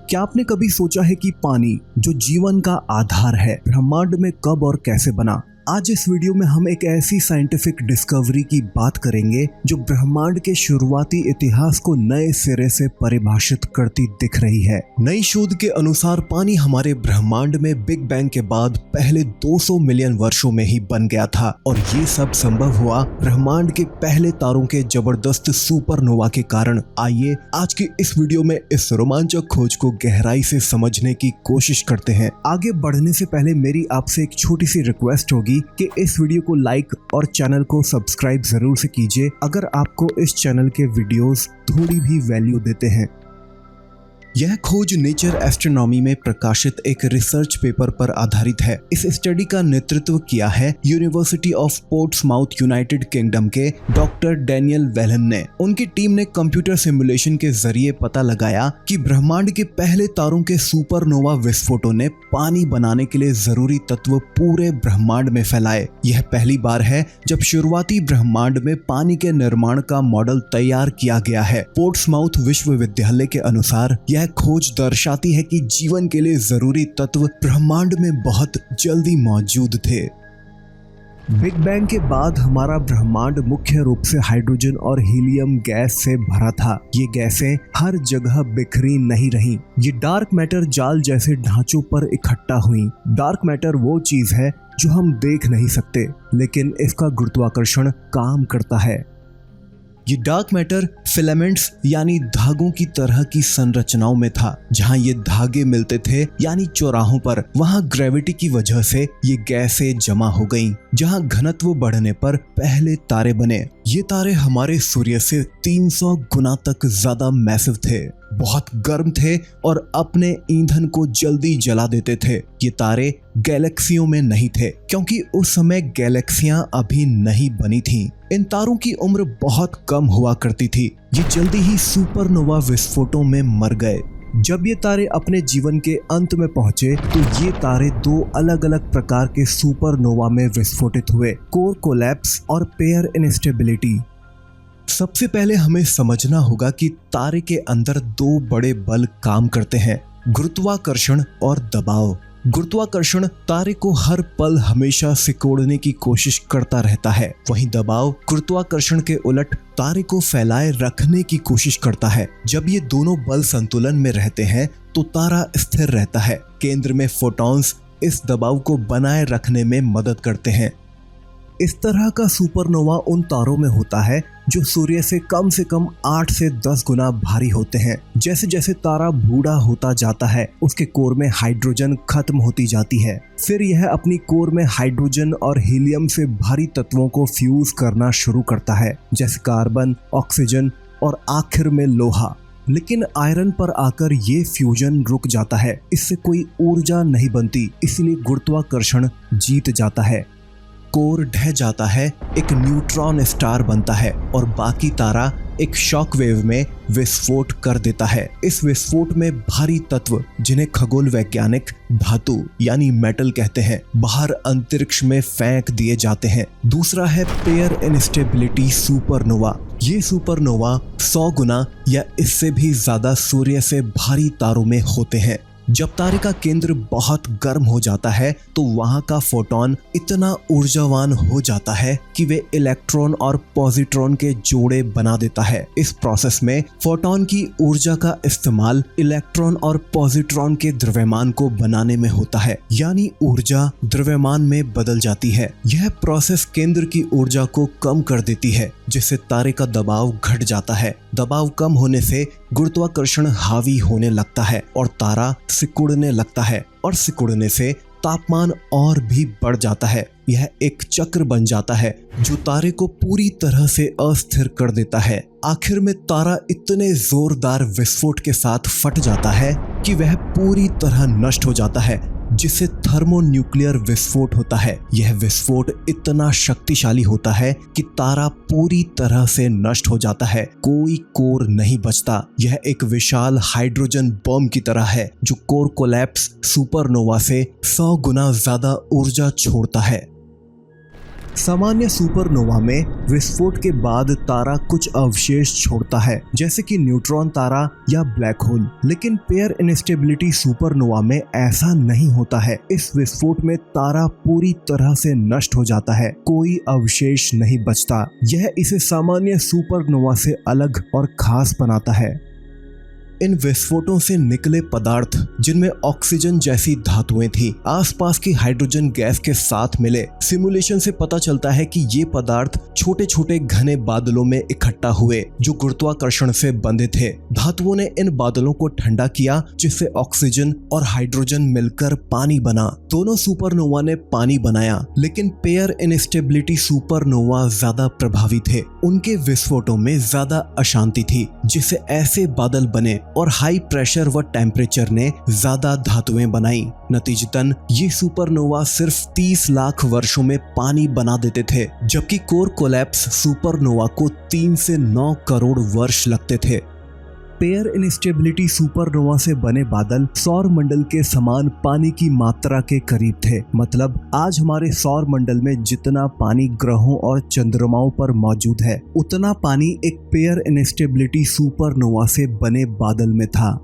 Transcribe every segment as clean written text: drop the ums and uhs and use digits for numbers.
क्या आपने कभी सोचा है कि पानी जो जीवन का आधार है, ब्रह्मांड में कब और कैसे बना? आज इस वीडियो में हम एक ऐसी साइंटिफिक डिस्कवरी की बात करेंगे जो ब्रह्मांड के शुरुआती इतिहास को नए सिरे से परिभाषित करती दिख रही है। नई शोध के अनुसार पानी हमारे ब्रह्मांड में बिग बैंग के बाद पहले 200 मिलियन वर्षों में ही बन गया था और ये सब संभव हुआ ब्रह्मांड के पहले तारों के जबरदस्त सुपरनोवा के कारण। आइए आज की इस वीडियो में इस रोमांचक खोज को गहराई से समझने की कोशिश करते हैं। आगे बढ़ने से पहले मेरी आपसे एक छोटी सी रिक्वेस्ट होगी कि इस वीडियो को लाइक और चैनल को सब्सक्राइब जरूर से कीजिए अगर आपको इस चैनल के वीडियोस थोड़ी भी वैल्यू देते हैं। यह खोज नेचर एस्ट्रोनॉमी में प्रकाशित एक रिसर्च पेपर पर आधारित है। इस स्टडी का नेतृत्व किया है university of Portsmouth United kingdom के डॉक्टर डैनियल वेलन ने। उनकी टीम ने कंप्यूटर सिमुलेशन के जरिए पता लगाया कि ब्रह्मांड के पहले तारों के सुपरनोवा विस्फोटों ने पानी बनाने के लिए जरूरी तत्व पूरे ब्रह्मांड में फैलाए। यह पहली बार है जब शुरुआती ब्रह्मांड में पानी के निर्माण का मॉडल तैयार किया गया है। पोर्ट्समाउथ विश्वविद्यालय के अनुसार यह खोज दर्शाती है कि जीवन के लिए जरूरी तत्व ब्रह्मांड में बहुत जल्दी मौजूद थे। बिग बैंग के बाद हमारा ब्रह्मांड मुख्य रूप से हाइड्रोजन और हीलियम गैस से भरा था। ये गैसें हर जगह बिखरी नहीं रहीं। ये डार्क मैटर जाल जैसे ढांचों पर इकट्ठा हुई। डार्क मैटर वो चीज है जो हम देख नहीं सकते, लेकिन इसका गुरुत्वाकर्षण काम करता है। ये डार्क मैटर फिलामेंट्स यानी धागों की तरह की संरचनाओं में था। जहां ये धागे मिलते थे यानी चौराहों पर, वहां ग्रेविटी की वजह से ये गैसें जमा हो गईं। जहां घनत्व बढ़ने पर पहले तारे बने। ये तारे हमारे सूर्य से 300 गुना तक ज्यादा मैसिव थे, बहुत गर्म थे और अपने ईंधन को जल्दी जला देते थे। ये तारे गैलेक्सियों में नहीं थे क्योंकि उस समय गैलेक्सियां अभी नहीं बनी थीं। इन तारों की उम्र बहुत कम हुआ करती थी। ये जल्दी ही सुपरनोवा विस्फोटों में मर गए। जब ये तारे अपने जीवन के अंत में पहुंचे तो ये तारे दो अलग अलग प्रकार के सुपरनोवा में विस्फोटित हुए, कोर कोलैप्स और पेयर इनस्टेबिलिटी। सबसे पहले हमें समझना होगा कि तारे के अंदर दो बड़े बल काम करते हैं, गुरुत्वाकर्षण और दबाव। गुरुत्वाकर्षण तारे को हर पल हमेशा सिकोड़ने की कोशिश करता रहता है, वहीं दबाव गुरुत्वाकर्षण के उलट तारे को फैलाए रखने की कोशिश करता है। जब ये दोनों बल संतुलन में रहते हैं तो तारा स्थिर रहता है। केंद्र में फोटॉन्स इस दबाव को बनाए रखने में मदद करते हैं। इस तरह का सुपरनोवा उन तारों में होता है जो सूर्य से कम 8 से 10 गुना भारी होते हैं। जैसे जैसे तारा बूढ़ा होता जाता है उसके कोर में हाइड्रोजन खत्म होती जाती है। फिर यह अपनी कोर में हाइड्रोजन और हीलियम से भारी तत्वों को फ्यूज करना शुरू करता है, जैसे कार्बन, ऑक्सीजन और आखिर में लोहा। लेकिन आयरन पर आकर ये फ्यूजन रुक जाता है। इससे कोई ऊर्जा नहीं बनती, इसलिए गुरुत्वाकर्षण जीत जाता है। कोर ढह जाता है, एक न्यूट्रॉन स्टार बनता है और बाकी तारा एक शॉक वेव में विस्फोट कर देता है। इस विस्फोट में भारी तत्व, जिन्हें खगोल वैज्ञानिक धातु यानी मेटल कहते हैं, बाहर अंतरिक्ष में फेंक दिए जाते हैं। दूसरा है पेयर इनस्टेबिलिटी सुपरनोवा। ये सुपरनोवा 100 गुना या इससे भी ज्यादा सूर्य से भारी तारों में होते हैं। जब तारे का केंद्र बहुत गर्म हो जाता है तो वहां का फोटॉन इतना ऊर्जावान हो जाता है कि वे इलेक्ट्रॉन और पॉजिट्रॉन के जोड़े बना देता है। इस प्रोसेस में फोटॉन की ऊर्जा का इस्तेमाल इलेक्ट्रॉन और पॉजिट्रॉन के द्रव्यमान को बनाने में होता है, यानी ऊर्जा द्रव्यमान में बदल जाती है। यह प्रोसेस केंद्र की ऊर्जा को कम कर देती है, जिससे तारे का दबाव घट जाता है। दबाव कम होने से गुरुत्वाकर्षण हावी होने लगता है और तारा सिकुड़ने लगता है और सिकुड़ने से तापमान और भी बढ़ जाता है। यह एक चक्र बन जाता है जो तारे को पूरी तरह से अस्थिर कर देता है। आखिर में तारा इतने जोरदार विस्फोट के साथ फट जाता है कि वह पूरी तरह नष्ट हो जाता है, जिसे थर्मोन्यूक्लियर विस्फोट होता है। यह विस्फोट इतना शक्तिशाली होता है कि तारा पूरी तरह से नष्ट हो जाता है, कोई कोर नहीं बचता। यह एक विशाल हाइड्रोजन बम की तरह है जो कोर कोलैप्स सुपरनोवा से 100 गुना ज्यादा ऊर्जा छोड़ता है। सामान्य सुपरनोवा में विस्फोट के बाद तारा कुछ अवशेष छोड़ता है, जैसे कि न्यूट्रॉन तारा या ब्लैक होल। लेकिन पेयर इंस्टेबिलिटी सुपरनोवा में ऐसा नहीं होता है। इस विस्फोट में तारा पूरी तरह से नष्ट हो जाता है, कोई अवशेष नहीं बचता। यह इसे सामान्य सुपरनोवा से अलग और खास बनाता है। इन विस्फोटों से निकले पदार्थ, जिनमें ऑक्सीजन जैसी धातुएं थी, आसपास की हाइड्रोजन गैस के साथ मिले। सिमुलेशन से पता चलता है कि ये पदार्थ छोटे छोटे घने बादलों में इकट्ठा हुए, जो गुरुत्वाकर्षण से बंधे थे। धातुओं ने इन बादलों को ठंडा किया, जिससे ऑक्सीजन और हाइड्रोजन मिलकर पानी बना। दोनों सुपरनोवा ने पानी बनाया, लेकिन पेयर इनस्टेबिलिटी सुपरनोवा ज्यादा प्रभावी थे। उनके विस्फोटों में ज्यादा अशांति थी, जिससे ऐसे बादल बने और हाई प्रेशर व टेम्परेचर ने ज्यादा धातुएं बनाई। नतीजतन ये सुपरनोवा सिर्फ 30 लाख वर्षों में पानी बना देते थे, जबकि कोर कोलैप्स सुपरनोवा को 3 से 9 करोड़ वर्ष लगते थे। पेयर इंस्टेबिलिटी सुपरनोवा से बने बादल सौर मंडल के समान पानी की मात्रा के करीब थे। मतलब आज हमारे सौर मंडल में जितना पानी ग्रहों और चंद्रमाओं पर मौजूद है, उतना पानी एक पेयर इंस्टेबिलिटी सुपरनोवा से बने बादल में था।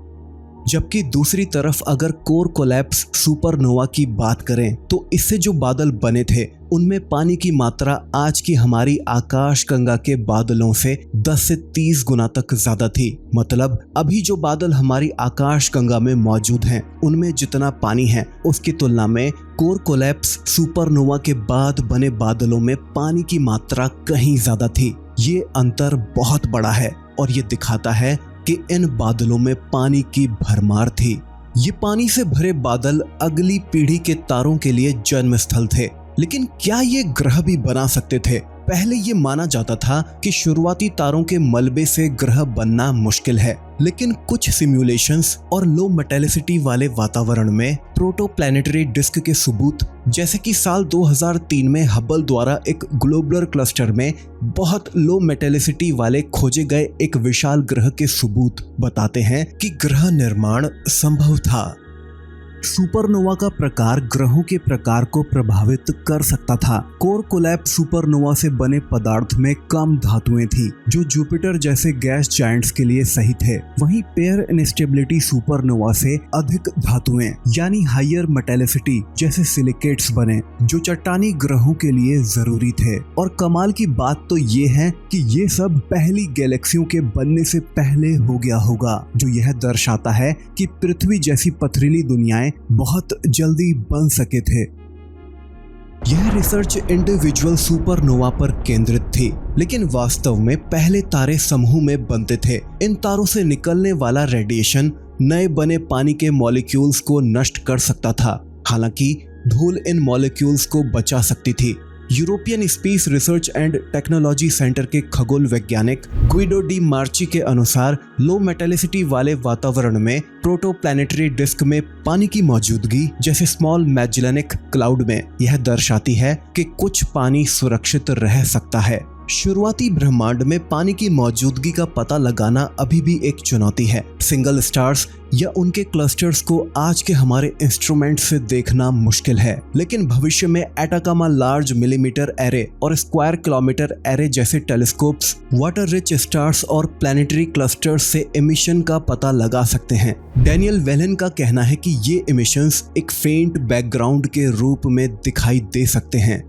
जबकि दूसरी तरफ अगर कोर कोलैप्स सुपरनोवा की बात करें, तो इससे जो बादल बने थे, उनमें पानी की मात्रा आज की हमारी आकाशगंगा के बादलों से 10 से 30 गुना तक ज्यादा थी। मतलब अभी जो बादल हमारी आकाशगंगा में मौजूद हैं, उनमें जितना पानी है, उसकी तुलना में कोर कोलैप्स सुपरनोवा के बाद बने बादलों में पानी की मात्रा कहीं ज्यादा थी। ये अंतर बहुत बड़ा है और ये दिखाता है कि इन बादलों में पानी की भरमार थी। ये पानी से भरे बादल अगली पीढ़ी के तारों के लिए जन्म स्थल थे। लेकिन क्या ये ग्रह भी बना सकते थे? पहले ये माना जाता था कि शुरुआती तारों के मलबे से ग्रह बनना मुश्किल है, लेकिन कुछ सिमुलेशंस और लो मेटेलिसिटी वाले वातावरण में प्रोटोप्लैनेटरी डिस्क के सबूत, जैसे कि साल 2003 में हबल द्वारा एक ग्लोबुलर क्लस्टर में बहुत लो मेटेलिसिटी वाले खोजे गए एक विशाल ग्रह के सबूत बताते हैं कि ग्रह निर्माण संभव था। सुपरनोवा का प्रकार ग्रहों के प्रकार को प्रभावित कर सकता था। कोर कोलैप्स सुपरनोवा से बने पदार्थ में कम धातुएं थी, जो जुपिटर जैसे गैस जायंट्स के लिए सही थे। वहीं पेयर इंस्टेबिलिटी सुपरनोवा से अधिक धातुएं यानी हायर मेटेलिसिटी जैसे सिलिकेट्स बने, जो चट्टानी ग्रहों के लिए जरूरी थे। और कमाल की बात तो ये है कि ये सब पहली गैलेक्सियों के बनने से पहले हो गया होगा, जो यह दर्शाता है कि पृथ्वी जैसी पथरीली दुनियाएं बहुत जल्दी बन सके थे। यह रिसर्च इंडिविजुअल सुपरनोवा पर केंद्रित थी, लेकिन वास्तव में पहले तारे समूह में बनते थे। इन तारों से निकलने वाला रेडिएशन नए बने पानी के मॉलिक्यूल्स को नष्ट कर सकता था। हालांकि धूल इन मॉलिक्यूल्स को बचा सकती थी। European space research and technology centre के खगोल वैज्ञानिक गुइडो डी मार्ची के अनुसार लो मेटेलिसिटी वाले वातावरण में प्रोटोप्लैनेटरी डिस्क में पानी की मौजूदगी, जैसे स्मॉल मैजेलिनिक क्लाउड में, यह दर्शाती है कि कुछ पानी सुरक्षित रह सकता है। शुरुआती ब्रह्मांड में पानी की मौजूदगी का पता लगाना अभी भी एक चुनौती है। सिंगल स्टार्स या उनके क्लस्टर्स को आज के हमारे इंस्ट्रूमेंट से देखना मुश्किल है, लेकिन भविष्य में एटाकामा लार्ज मिलीमीटर एरे और स्क्वायर किलोमीटर एरे जैसे टेलीस्कोप्स वाटर रिच स्टार्स और प्लैनेटरी क्लस्टर्स से एमिशन का पता लगा सकते हैं। डैनियल वेलन का कहना है कि ये एमिशंस एक फेंट बैकग्राउंड के रूप में दिखाई दे सकते हैं।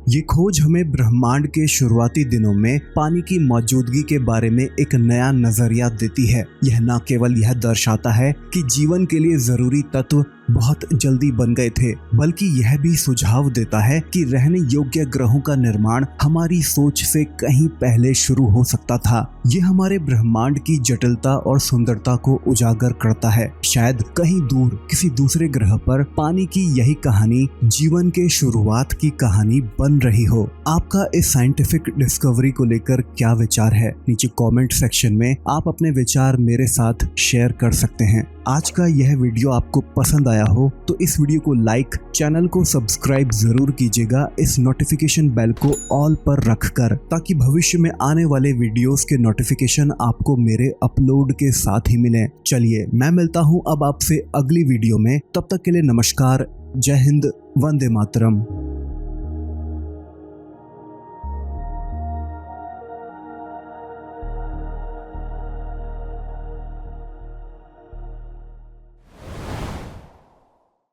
ये खोज हमें ब्रह्मांड के शुरुआती दिनों में पानी की मौजूदगी के बारे में एक नया नजरिया देती है। यह न केवल यह दर्शाता है कि जीवन के लिए जरूरी तत्व बहुत जल्दी बन गए थे, बल्कि यह भी सुझाव देता है कि रहने योग्य ग्रहों का निर्माण हमारी सोच से कहीं पहले शुरू हो सकता था। ये हमारे ब्रह्मांड की जटिलता और सुंदरता को उजागर करता है। शायद कहीं दूर किसी दूसरे ग्रह पर पानी की यही कहानी जीवन के शुरुआत की कहानी बन रही हो। आपका इस साइंटिफिक डिस्कवरी को लेकर क्या विचार है? नीचे कमेंट सेक्शन में आप अपने विचार मेरे साथ शेयर कर सकते हैं। आज का यह वीडियो आपको पसंद आया हो तो इस वीडियो को लाइक, चैनल को सब्सक्राइब जरूर कीजिएगा, इस नोटिफिकेशन बेल को ऑल पर रखकर, ताकि भविष्य में आने वाले वीडियोस के नोटिफिकेशन आपको मेरे अपलोड के साथ ही मिलें। चलिए मैं मिलता हूं अब आपसे अगली वीडियो में, तब तक के लिए नमस्कार, जय हिंद, वंदे मातरम।